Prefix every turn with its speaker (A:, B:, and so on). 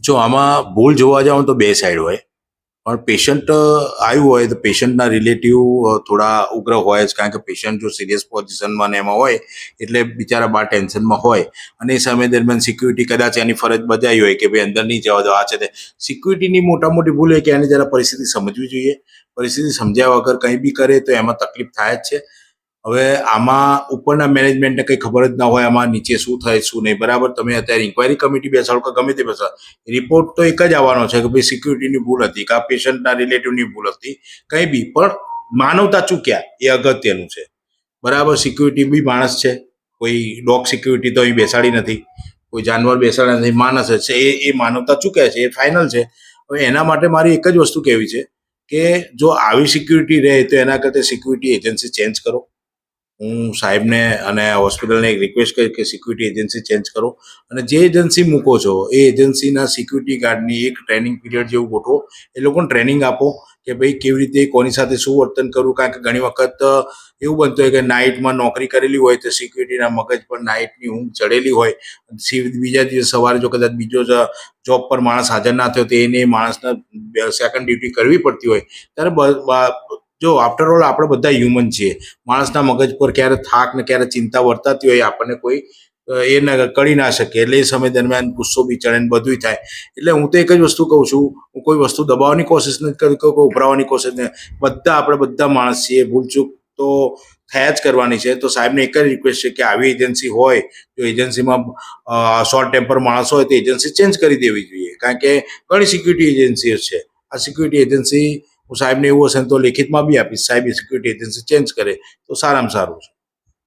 A: જો આમાં ભૂલ જોવા જાઉં તો બે સાઈડ હોય, પણ પેશન્ટ આવ્યું હોય તો પેશન્ટના રિલેટિવ થોડા ઉગ્ર હોય જ, કારણ કે પેશન્ટ જો સિરિયસ પોઝિશનમાં ને એમાં હોય એટલે બિચારા બહાર ટેન્શનમાં હોય, અને એ સમય દરમિયાન સિક્યુરિટી કદાચ એની ફરજ બજાવી હોય કે ભાઈ અંદર નહીં જવા દો, આ છે તે સિક્યુરિટીની મોટા મોટી ભૂલ હોય કે એને જરા પરિસ્થિતિ સમજવી જોઈએ. પરિસ્થિતિ સમજ્યા વગર કંઈ બી કરે તો એમાં તકલીફ થાય જ છે. હવે આમાં ઉપરના મેનેજમેન્ટને કંઈ ખબર જ ના હોય આમાં નીચે શું થાય શું નહીં. બરાબર, તમે અત્યારે ઇન્ક્વાયરી કમિટી બેસાડો કે ગમે તે બેસાડો, રિપોર્ટ તો એક જ આવવાનો છે કે ભાઈ સિક્યુરિટીની ભૂલ હતી કે આ પેશન્ટના રિલેટિવની ભૂલ હતી, કંઈ બી, પણ માનવતા ચૂક્યા એ અગત્યનું છે. બરાબર, સિક્યુરિટી બી માણસ છે, કોઈ ડોગ સિક્યુરિટી તો અહીં બેસાડી નથી, કોઈ જાનવર બેસાડ્યા નથી, માણસ જ છે. એ માનવતા ચૂક્યા છે, એ ફાઇનલ છે. હવે એના માટે મારી એક જ વસ્તુ કહેવી છે કે જો આવી સિક્યુરિટી રહે તો એના કરતાં સિક્યુરિટી એજન્સી ચેન્જ કરો. હું સાહેબને અને હોસ્પિટલને એક રિક્વેસ્ટ કરી કે સિક્યુરિટી એજન્સી ચેન્જ કરો, અને જે એજન્સી મૂકો છો એ એજન્સીના સિક્યુરિટી ગાર્ડની એક ટ્રેનિંગ પીરિયડ જેવું ગોઠવો. એ લોકોને ટ્રેનિંગ આપો કે ભાઈ કેવી રીતે કોની સાથે શું વર્તન કરવું, કારણ કે ઘણી વખત એવું બનતું હોય કે નાઇટમાં નોકરી કરેલી હોય તો સિક્યુરિટીના મગજ પર નાઇટની ઊંઘ ચડેલી હોય, બીજા દિવસ સવારે જો કદાચ બીજો જોબ પર માણસ હાજર ના થયો તો એને માણસને સેકન્ડ ડ્યુટી કરવી પડતી હોય, ત્યારે જો આફ્ટર ઓલ આપણે બધા હ્યુમન છીએ, માણસના મગજ પર ક્યારે થાક ને ક્યારે ચિંતા વર્તાતી હોય આપણને કોઈ એ ના કરી ના શકે, એટલે એ સમય દરમિયાન ગુસ્સો બી ચડે ને બધું થાય. એટલે હું તો એક જ વસ્તુ કહું છું, હું કોઈ વસ્તુ દબાવવાની કોશિશ નથી કરતી, કોઈ ઉભરાવાની કોશિશ નથી. આપણે બધા માણસ છીએ, ભૂલચૂક તો થયા જ કરવાની છે. તો સાહેબને એક જ રિક્વેસ્ટ છે કે આવી એજન્સી હોય, જો એજન્સીમાં શોર્ટ ટેમ્પર માણસ હોય તો એજન્સી ચેન્જ કરી દેવી જોઈએ, કારણ કે ઘણી સિક્યુરિટી એજન્સીઓ છે. આ સિક્યુરિટી એજન્સી હું સાહેબને એવું હશે તો લેખિતમાં બી આપીશ, સાહેબ એ સિક્યુરિટી એજન્સી ચેન્જ કરે તો સારામાં સારું છે.